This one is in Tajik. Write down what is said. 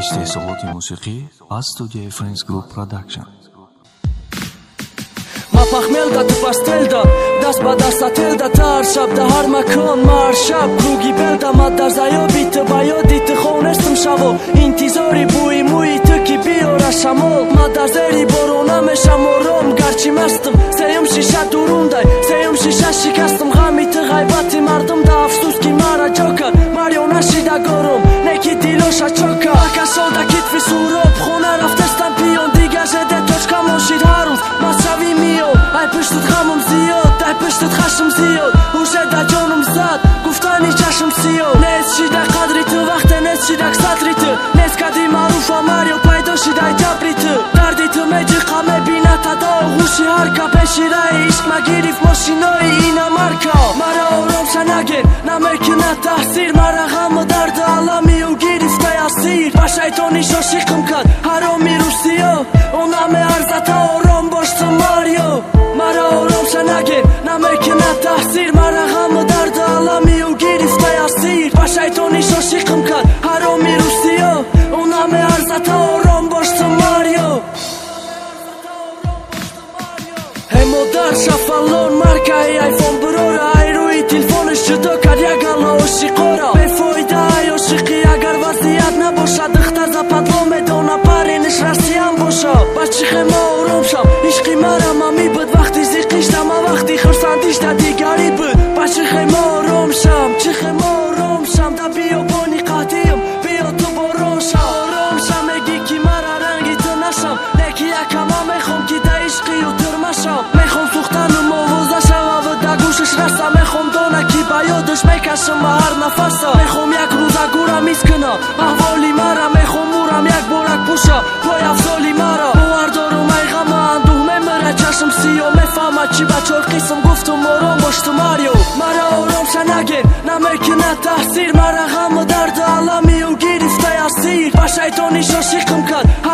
رشته صوتی موسیقی از استودیوی فرندز گروپ پروداکشن. ما پخملدا تو پاستلدا دست با دست تلدا تار شب ده هر مکان مار شب کروگی بلدا ما در زیابی تو بایادی تو خونستم شبو انتظاری بوی موی تو کی بیاره شمال ما در زیری برونم شمارم گرچی مستم سیم شیشه دورونده سیم شیشه شکستم غمی تو غیبتی مردم ده افسوس کی مرا جاکر ماریو نشیده گرم نکی دیلوشا چاکر اکشال ده کتفی سوراب خونه رفتستم پیون دیگه جده توچکا موشید هر روز مصروی میو ای پشتت غمم زیاد ای پشتت خشم زیاد هوشه در جانم زد گفتانی چشم سیاد نیست شیده قدری تو وقت نیست شیده کساتری تو نیست کدی معروف ماریو پیدا شیده جبری تو دردی تو میجی قمه بینه تدا غوشی هرکا پیشی رای عشق مگیریف ماشینای اینا مرکا مرا آرام شنگه نمیکنه تحصیل مرا غم و درد عالمی و گیریفته اسیر با شیطانی شاشیقم کد حرامی روسیا اون همه عرضت آرام باشتم ماریو مرا آرام شنگه نمیکنه تحصیل مرا غم و درد عالمی و گیریفته اسیر با شیطانی شاشیقم کد حرامی روسیا اون همه عرضت آرام باشتم ماریو مادر شفالون مرکای آیفون برورا ای روی تلفونش جدا کرد یک الله عاشقارا بفایده ای عاشقی اگر وضعیت نباشد دختر زپدلا میدونه پرینش رسیم باشه بچه خیمه آرام شم عشقی مرا ممی بود وقتی زیقیش دم وقتی خرسندیش ده دیگری بود بچه خیمه آرام شم چه خیمه آرام شم ده بیابانی قطعیم بیا تو باران شم آرام شم اگی کی مرا رنگی تو نشم نکی یکم میخوام که ده عشقی و ترمشم میخوام سوختن و موازه شم و ده گوشش رسم میخوام دانه کی بیادش میکشم هر نفسم میخوام یک روزه گورم میسکنم احوالی مرا میخوام مورم یک بارک پوشم پای افضالی مرا بواردارم ای غم اندوه میمره چشم سیاه میفهمه چی بچار قیسم گفتم آرام باشتم ماریو مرا آرام شنگه نمیکنه تحصیل مرا غم و درد عالمی و گیریفته اسیر با شیطانی شاشیقم کد